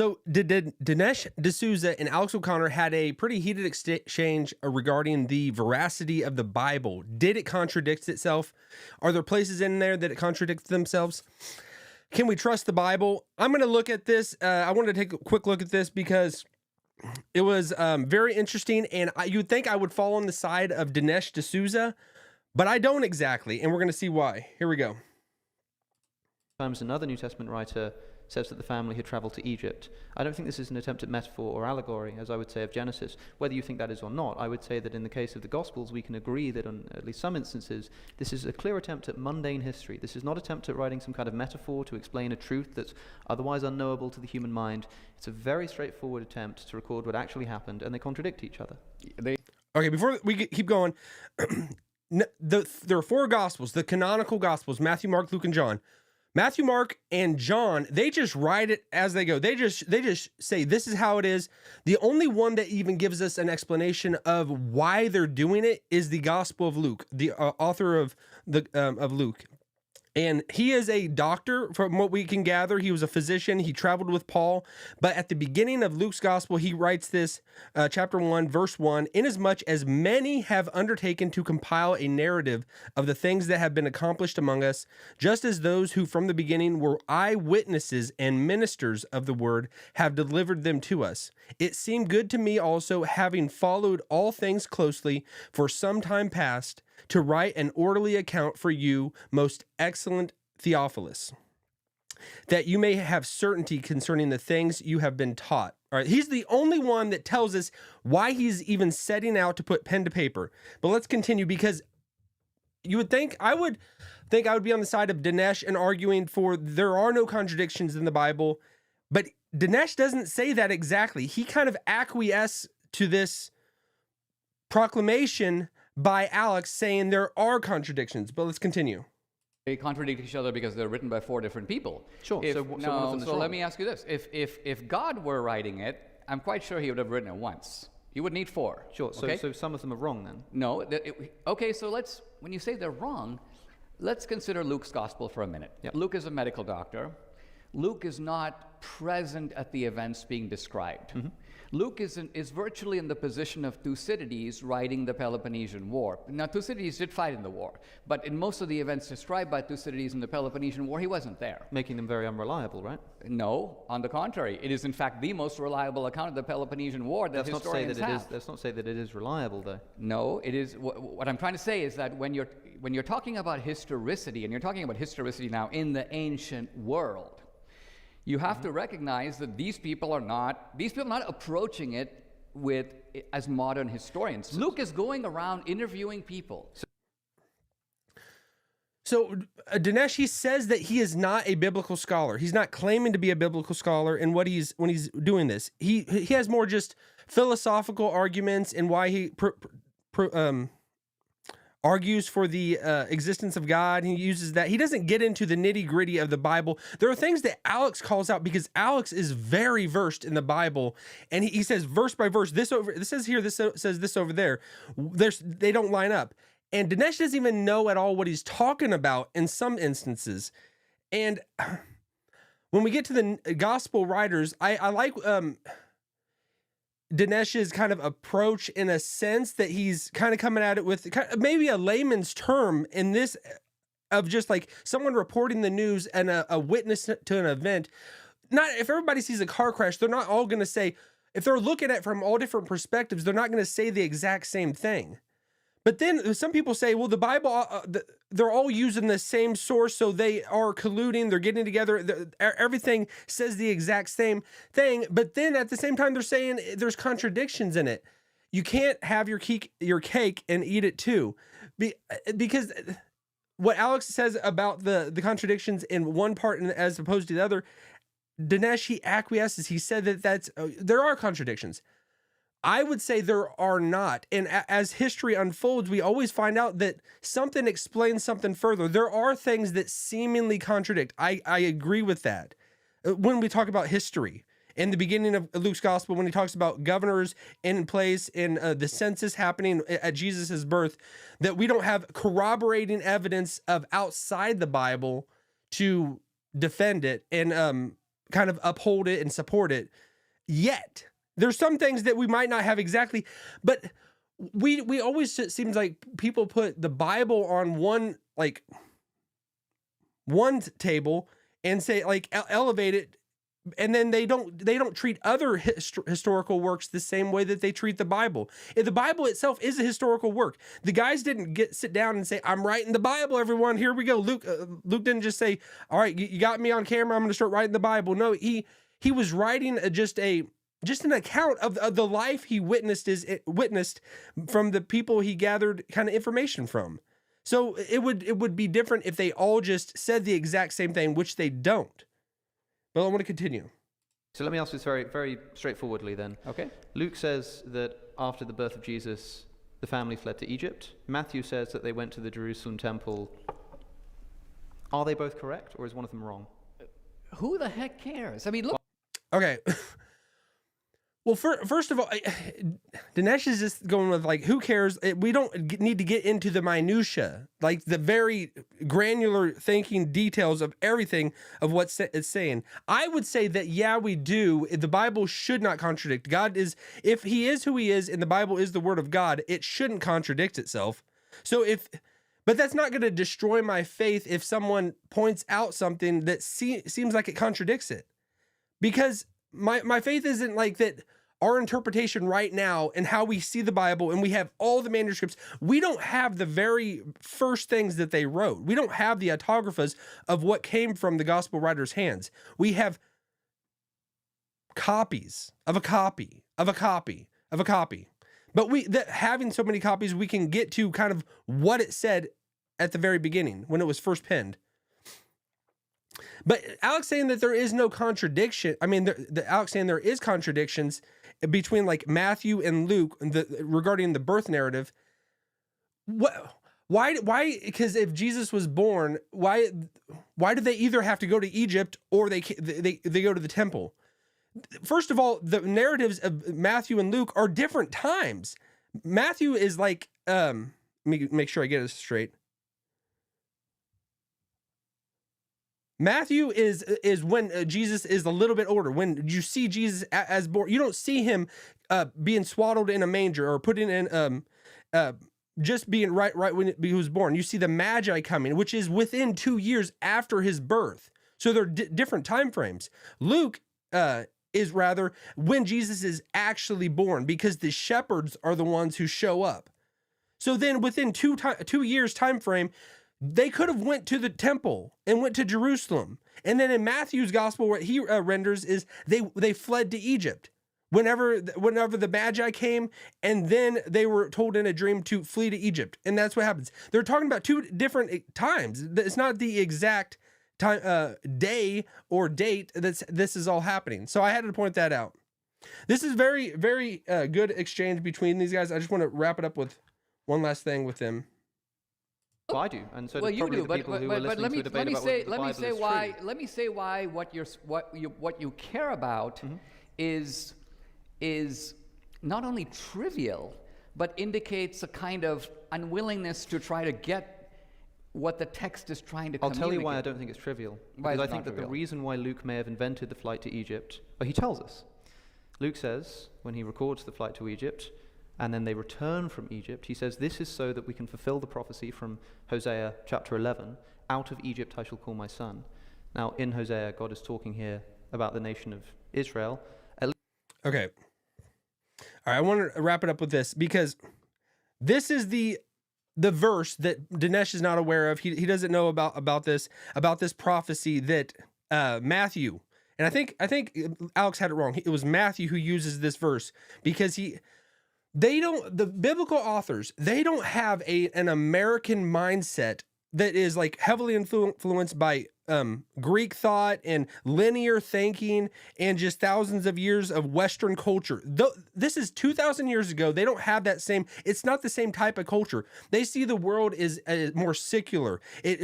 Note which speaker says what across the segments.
Speaker 1: So did Dinesh D'Souza and Alex O'Connor had a pretty heated exchange regarding the veracity of the Bible. Did it contradict itself? Are there places in there that it contradicts themselves? Can we trust the Bible? I'm going to look at this. I wanted to take a quick look at this because it was very interesting, and you'd think I would fall on the side of Dinesh D'Souza, but I don't exactly, and we're going to see why. Here we go.
Speaker 2: Times another New Testament writer says that the family had traveled to Egypt. I don't think this is an attempt at metaphor or allegory, as I would say of Genesis. Whether you think that is or not, I would say that in the case of the Gospels, we can agree that on at least some instances, this is a clear attempt at mundane history. This is not an attempt at writing some kind of metaphor to explain a truth that's otherwise unknowable to the human mind. It's a very straightforward attempt to record what actually happened, and they contradict each other.
Speaker 1: Okay, before we keep going, there are 4 Gospels, the canonical Gospels, Matthew, Mark, Luke, and John. Matthew, Mark, and John, they just write it as they go. They just say, this is how it is. The only one that even gives us an explanation of why they're doing it is the Gospel of Luke, the author of Luke. And he is a doctor, from what we can gather. He was a physician. He traveled with Paul. But at the beginning of Luke's gospel, he writes this, chapter 1, verse 1, inasmuch as many have undertaken to compile a narrative of the things that have been accomplished among us, just as those who from the beginning were eyewitnesses and ministers of the word have delivered them to us. It seemed good to me also, having followed all things closely for some time past, to write an orderly account for you, most excellent Theophilus, that you may have certainty concerning the things you have been taught. All right, he's the only one that tells us why he's even setting out to put pen to paper. But let's continue, because you would think I would be on the side of Dinesh and arguing for there are no contradictions in the Bible, but Dinesh doesn't say that exactly. He kind of acquiesces to this proclamation by Alex saying there are contradictions, but let's continue.
Speaker 3: They contradict each other because they're written by 4 different people.
Speaker 2: Sure.
Speaker 3: So let me ask you this. If God were writing it, I'm quite sure he would have written it once. He would need 4.
Speaker 2: Sure.
Speaker 3: Okay?
Speaker 2: So some of them are wrong then?
Speaker 3: No. Okay, so when you say they're wrong, let's consider Luke's gospel for a minute.
Speaker 2: Yep.
Speaker 3: Luke is a medical doctor. Luke is not present at the events being described. Mm-hmm. Luke is virtually in the position of Thucydides writing the Peloponnesian War. Now, Thucydides did fight in the war, but in most of the events described by Thucydides in the Peloponnesian War, he wasn't there.
Speaker 2: Making them very unreliable, right?
Speaker 3: No, on the contrary. It is, in fact, the most reliable account of the Peloponnesian War that historians have.
Speaker 2: Let's not say that it is reliable, though.
Speaker 3: No, it is. What I'm trying to say is that when you're talking about historicity, and you're talking about historicity now in the ancient world, you have to recognize that these people are not approaching it as modern historians. Luke is going around interviewing people.
Speaker 1: So Dinesh, he says that he is not a biblical scholar. He's not claiming to be a biblical scholar in when he's doing this. He has more just philosophical arguments and why he argues for the existence of God. He uses that. He doesn't get into the nitty-gritty of the Bible. There are things that Alex calls out because Alex is very versed in the Bible, and he says verse by verse, this says here, this says this over there. They don't line up. And Dinesh doesn't even know at all what he's talking about in some instances. And when we get to the gospel writers, I like Dinesh's kind of approach in a sense that he's kind of coming at it with maybe a layman's term in this of just like someone reporting the news and a witness to an event. Not if everybody sees a car crash, they're not all going to say, if they're looking at it from all different perspectives, they're not going to say the exact same thing. But then some people say, well, the Bible, they're all using the same source, so they are colluding, they're getting together, everything says the exact same thing, but then at the same time, they're saying there's contradictions in it. You can't have your cake and eat it too. Because what Alex says about the contradictions in one part as opposed to the other, Dinesh, he acquiesces. He said that there are contradictions. I would say there are not. And as history unfolds, we always find out that something explains something further. There are things that seemingly contradict. I agree with that. When we talk about history, in the beginning of Luke's gospel, when he talks about governors in place and the census happening at Jesus' birth, that we don't have corroborating evidence of outside the Bible to defend it. And kind of uphold it and support it yet. There's some things that we might not have exactly, but we always, it seems like people put the Bible on one table and say like elevate it, and then they don't treat other historical works the same way that they treat the Bible. And the Bible itself is a historical work. The guys didn't sit down and say, "I'm writing the Bible, everyone. Here we go." Luke didn't just say, "All right, you got me on camera. I'm going to start writing the Bible." No, he was writing just an account of the life he witnessed from the people he gathered kind of information from. So it would be different if they all just said the exact same thing, which they don't. But I want to continue.
Speaker 2: So let me ask this very, very straightforwardly then.
Speaker 3: Okay.
Speaker 2: Luke says that after the birth of Jesus, the family fled to Egypt. Matthew says that they went to the Jerusalem temple. Are they both correct, or is one of them wrong?
Speaker 3: Who the heck cares? I mean, look.
Speaker 1: Okay. Well, first of all, Dinesh is just going with like, who cares? We don't need to get into the minutia, like the very granular thinking details of everything of what it's saying. I would say that, yeah, we do. The Bible should not contradict. God is, if he is who he is and the Bible is the word of God, it shouldn't contradict itself. So but that's not going to destroy my faith if someone points out something that seems like it contradicts it. Because my faith isn't like that. Our interpretation right now and how we see the Bible, and we have all the manuscripts, we don't have the very first things that they wrote. We don't have the autographas of what came from the gospel writer's hands. We have copies of a copy of a copy of a copy. But having so many copies, we can get to kind of what it said at the very beginning when it was first penned. But Alex saying that there is no contradiction. I mean, Alex saying there is contradictions between like Matthew and Luke regarding the birth narrative. Why? Because if Jesus was born, why do they either have to go to Egypt or they go to the temple? First of all, the narratives of Matthew and Luke are different times. Matthew is like, let me make sure I get this straight. Matthew is when Jesus is a little bit older. When you see Jesus as born, you don't see him being swaddled in a manger or put in just being right when he was born. You see the Magi coming, which is within 2 years after his birth. So they're different time frames. Luke is rather when Jesus is actually born, because the shepherds are the ones who show up. So then within 2 years time frame, they could have went to the temple and went to Jerusalem. And then in Matthew's gospel, what he renders is they fled to Egypt whenever the Magi came, and then they were told in a dream to flee to Egypt. And that's what happens. They're talking about 2 different times. It's not the exact time, day or date this is all happening. So I had to point that out. This is very, very good exchange between these guys. I just want to wrap it up with one last thing with them.
Speaker 2: Well, I do, and so
Speaker 3: Well,
Speaker 2: do
Speaker 3: you
Speaker 2: probably
Speaker 3: do,
Speaker 2: the
Speaker 3: but
Speaker 2: people who are listening to a debate about whether the Bible is true.
Speaker 3: Let me say why what you care about is not only trivial, but indicates a kind of unwillingness to try to get what the text is trying to communicate.
Speaker 2: I'll tell you why I don't think it's trivial. Because I think that the reason why Luke may have invented the flight to Egypt, well, he tells us. Luke says, when he records the flight to Egypt, and then they return from Egypt, he says, this is so that we can fulfill the prophecy from Hosea chapter 11, out of Egypt I shall call my son. Now, in Hosea, God is talking here about the nation of Israel.
Speaker 1: Okay. All right, I want to wrap it up with this, because this is the verse that Dinesh is not aware of. He doesn't know about this prophecy that Matthew, and I think Alex had it wrong. It was Matthew who uses this verse, because the biblical authors, they don't have an American mindset that is like heavily influenced by Greek thought and linear thinking and just thousands of years of Western culture. This is 2,000 years ago. They don't have that same, it's not the same type of culture. They see the world as more secular. It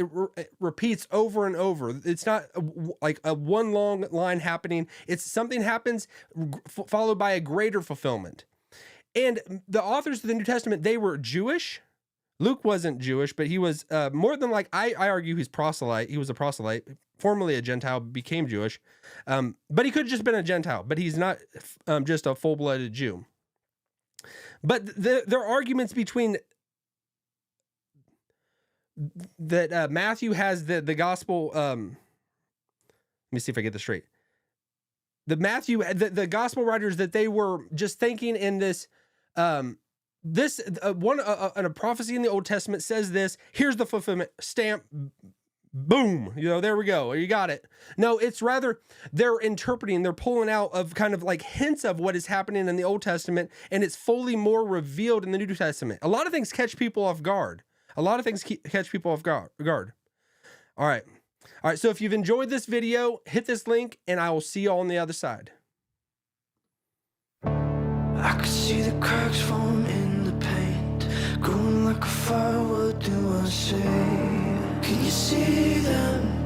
Speaker 1: repeats over and over. It's not like a one long line happening. It's something happens followed by a greater fulfillment. And the authors of the New Testament, they were Jewish, Luke wasn't Jewish, but he was more than like, I argue he's proselyte. He was a proselyte, formerly a Gentile, became Jewish. But he could have just been a Gentile, but he's not just a full-blooded Jew. But there are arguments between that Matthew has the gospel. Let me see if I get this straight. The gospel writers, that they were just thinking in this, a prophecy in the Old Testament says this, here's the fulfillment, stamp, boom, there we go, you got it. No, it's rather they're interpreting, they're pulling out of kind of like hints of what is happening in the Old Testament, and it's fully more revealed in the New Testament. A lot of things catch people off guard. All right. So if you've enjoyed this video, hit this link, and I will see you all on the other side.
Speaker 4: I could see the cracks falling in the paint, growing like a fire. What do I say? Can you see them?